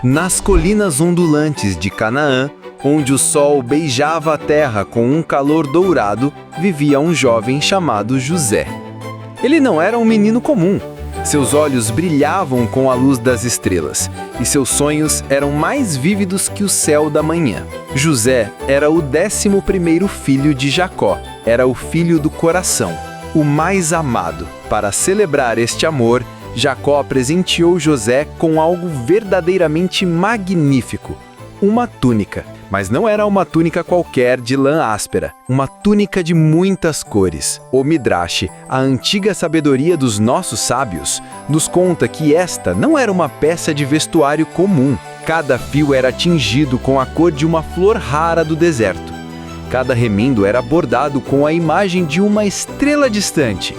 Nas colinas ondulantes de Canaã, onde o sol beijava a terra com um calor dourado, vivia um jovem chamado José. Ele não era um menino comum. Seus olhos brilhavam com a luz das estrelas, e seus sonhos eram mais vívidos que o céu da manhã. José era o 11º filho de Jacó, era o filho do coração, o mais amado. Para celebrar este amor, Jacó presenteou José com algo verdadeiramente magnífico, uma túnica. Mas não era uma túnica qualquer de lã áspera, uma túnica de muitas cores. O Midrash, a antiga sabedoria dos nossos sábios, nos conta que esta não era uma peça de vestuário comum. Cada fio era tingido com a cor de uma flor rara do deserto. Cada remendo era bordado com a imagem de uma estrela distante.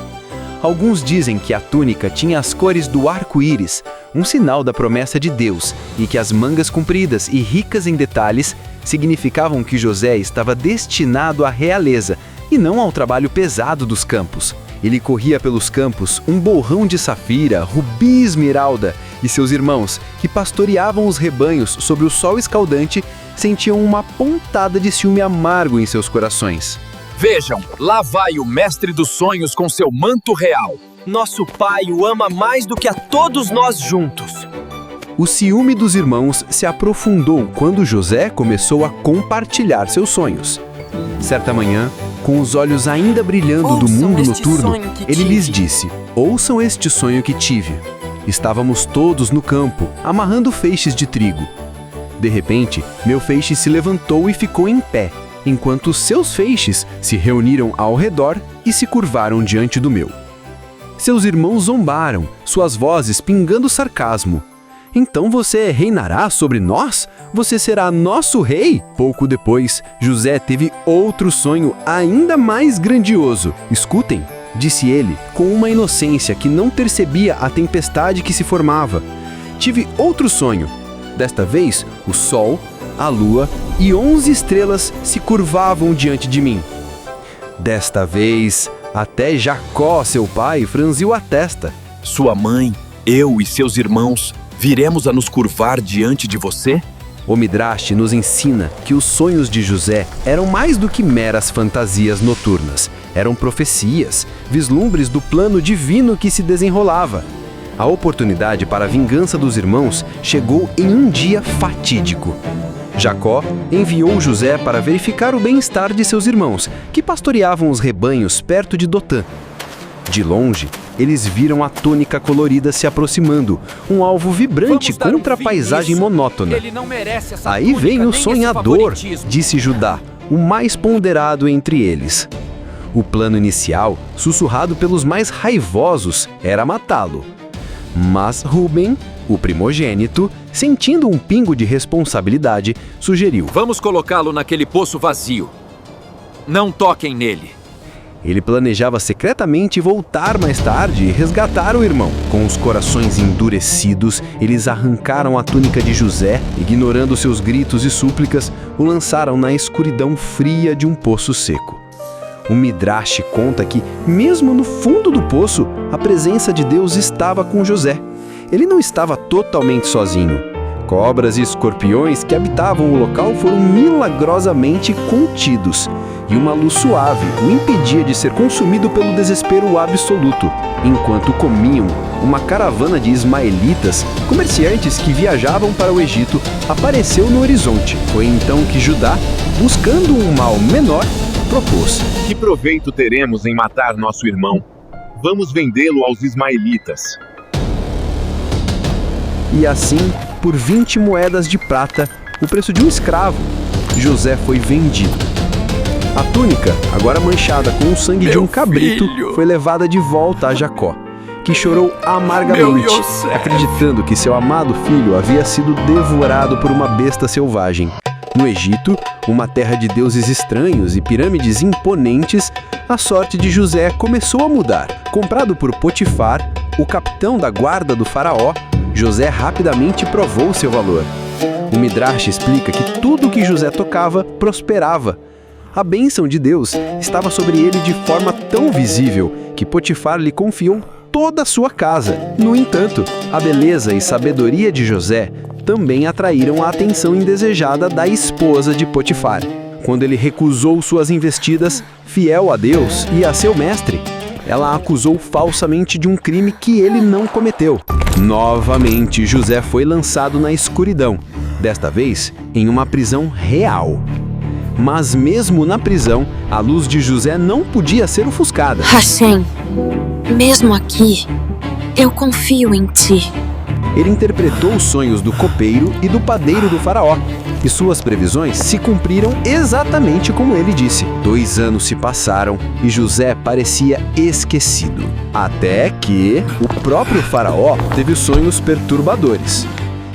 Alguns dizem que a túnica tinha as cores do arco-íris, um sinal da promessa de Deus, e que as mangas compridas e ricas em detalhes significavam que José estava destinado à realeza e não ao trabalho pesado dos campos. Ele corria pelos campos um borrão de safira, rubi e esmeralda, e seus irmãos, que pastoreavam os rebanhos sob o sol escaldante, sentiam uma pontada de ciúme amargo em seus corações. Vejam, lá vai o mestre dos sonhos com seu manto real. Nosso pai o ama mais do que a todos nós juntos. O ciúme dos irmãos se aprofundou quando José começou a compartilhar seus sonhos. Certa manhã, com os olhos ainda brilhando do mundo noturno, ele lhes disse: "Ouçam este sonho que tive. Estávamos todos no campo, amarrando feixes de trigo. De repente, meu feixe se levantou e ficou em pé, enquanto seus feixes se reuniram ao redor e se curvaram diante do meu. Seus irmãos zombaram, suas vozes pingando sarcasmo. Então você reinará sobre nós? Você será nosso rei?" Pouco depois, José teve outro sonho ainda mais grandioso. "Escutem", disse ele, com uma inocência que não percebia a tempestade que se formava. "Tive outro sonho. Desta vez, o sol, a lua e 11 estrelas se curvavam diante de mim. Desta vez, até Jacó, seu pai, franziu a testa. Sua mãe, eu e seus irmãos viremos a nos curvar diante de você?" O Midrash nos ensina que os sonhos de José eram mais do que meras fantasias noturnas. Eram profecias, vislumbres do plano divino que se desenrolava. A oportunidade para a vingança dos irmãos chegou em um dia fatídico. Jacó enviou José para verificar o bem-estar de seus irmãos, que pastoreavam os rebanhos perto de Dotã. De longe, eles viram a túnica colorida se aproximando, um alvo vibrante contra a paisagem monótona. "Aí vem o sonhador", disse Judá, o mais ponderado entre eles. O plano inicial, sussurrado pelos mais raivosos, era matá-lo. Mas Rúben, o primogênito, sentindo um pingo de responsabilidade, sugeriu: "Vamos colocá-lo naquele poço vazio. Não toquem nele." Ele planejava secretamente voltar mais tarde e resgatar o irmão. Com os corações endurecidos, eles arrancaram a túnica de José, ignorando seus gritos e súplicas, o lançaram na escuridão fria de um poço seco. O Midrash conta que, mesmo no fundo do poço, a presença de Deus estava com José. Ele não estava totalmente sozinho. Cobras e escorpiões que habitavam o local foram milagrosamente contidos, e uma luz suave o impedia de ser consumido pelo desespero absoluto. Enquanto comiam, uma caravana de ismaelitas, comerciantes que viajavam para o Egito, apareceu no horizonte. Foi então que Judá, buscando um mal menor, propôs: "Que proveito teremos em matar nosso irmão? Vamos vendê-lo aos ismaelitas." E assim, por 20 moedas de prata, o preço de um escravo, José foi vendido. A túnica, agora manchada com o sangue de um cabrito, foi levada de volta a Jacó, que chorou amargamente, acreditando que seu amado filho havia sido devorado por uma besta selvagem. No Egito, uma terra de deuses estranhos e pirâmides imponentes, a sorte de José começou a mudar. Comprado por Potifar, o capitão da guarda do faraó, José rapidamente provou seu valor. O Midrash explica que tudo que José tocava prosperava. A bênção de Deus estava sobre ele de forma tão visível que Potifar lhe confiou toda a sua casa. No entanto, a beleza e sabedoria de José também atraíram a atenção indesejada da esposa de Potifar. Quando ele recusou suas investidas, fiel a Deus e a seu mestre, ela a acusou falsamente de um crime que ele não cometeu. Novamente, José foi lançado na escuridão, desta vez em uma prisão real. Mas mesmo na prisão, a luz de José não podia ser ofuscada. Hashem, mesmo aqui, eu confio em ti. Ele interpretou os sonhos do copeiro e do padeiro do faraó, e suas previsões se cumpriram exatamente como ele disse. 2 anos se passaram e José parecia esquecido. Até que o próprio faraó teve sonhos perturbadores.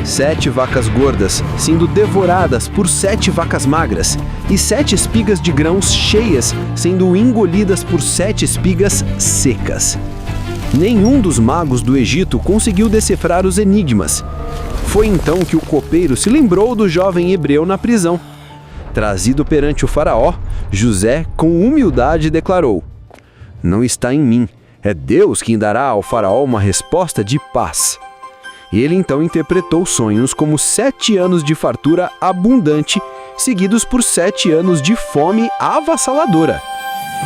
7 vacas gordas sendo devoradas por 7 vacas magras e 7 espigas de grãos cheias sendo engolidas por 7 espigas secas. Nenhum dos magos do Egito conseguiu decifrar os enigmas. Foi então que o copeiro se lembrou do jovem hebreu na prisão. Trazido perante o faraó, José, com humildade, declarou: "Não está em mim, é Deus quem dará ao faraó uma resposta de paz." Ele então interpretou sonhos como 7 anos de fartura abundante, seguidos por 7 anos de fome avassaladora.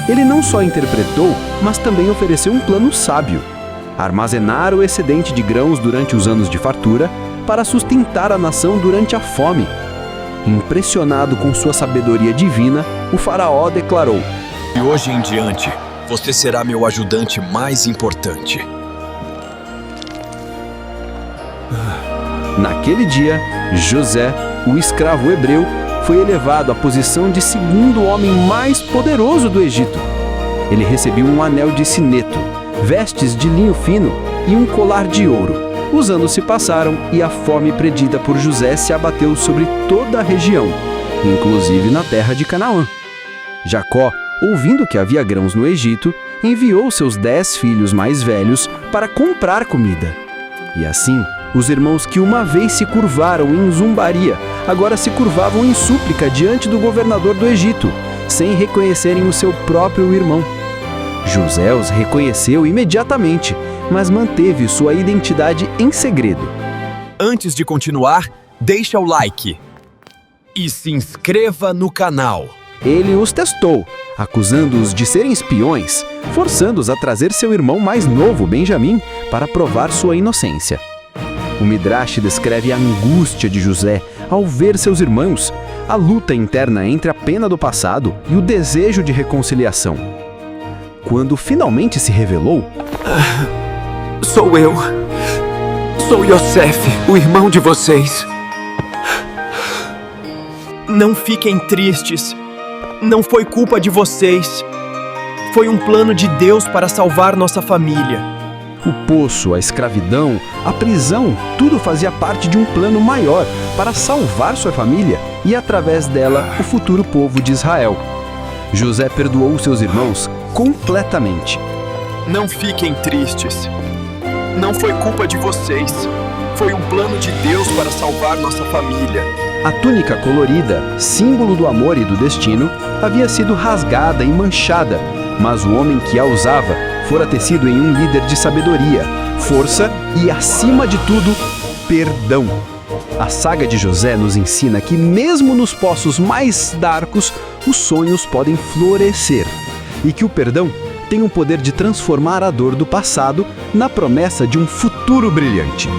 Ele não só interpretou, mas também ofereceu um plano sábio: armazenar o excedente de grãos durante os anos de fartura para sustentar a nação durante a fome. Impressionado com sua sabedoria divina, o faraó declarou: "De hoje em diante, você será meu ajudante mais importante." Naquele dia, José, o escravo hebreu, foi elevado à posição de segundo homem mais poderoso do Egito. Ele recebeu um anel de sineto, vestes de linho fino e um colar de ouro. Os anos se passaram e a fome predita por José se abateu sobre toda a região, inclusive na terra de Canaã. Jacó, ouvindo que havia grãos no Egito, enviou seus 10 filhos mais velhos para comprar comida. E assim, os irmãos que uma vez se curvaram em zombaria, agora se curvavam em súplica diante do governador do Egito, sem reconhecerem o seu próprio irmão. José os reconheceu imediatamente, mas manteve sua identidade em segredo. Antes de continuar, deixa o like e se inscreva no canal. Ele os testou, acusando-os de serem espiões, forçando-os a trazer seu irmão mais novo, Benjamim, para provar sua inocência. O Midrash descreve a angústia de José ao ver seus irmãos, a luta interna entre a pena do passado e o desejo de reconciliação. Quando finalmente se revelou: Sou eu. Sou Yosef, o irmão de vocês. Não fiquem tristes. Não foi culpa de vocês. Foi um plano de Deus para salvar nossa família. O poço, a escravidão, a prisão, tudo fazia parte de um plano maior para salvar sua família e, através dela, o futuro povo de Israel. José perdoou seus irmãos completamente. Não fiquem tristes. Não foi culpa de vocês. Foi um plano de Deus para salvar nossa família. A túnica colorida, símbolo do amor e do destino, havia sido rasgada e manchada, mas o homem que a usava fora tecido em um líder de sabedoria, força e, acima de tudo, perdão. A saga de José nos ensina que mesmo nos poços mais darkos, os sonhos podem florescer e que o perdão tem o poder de transformar a dor do passado na promessa de um futuro brilhante.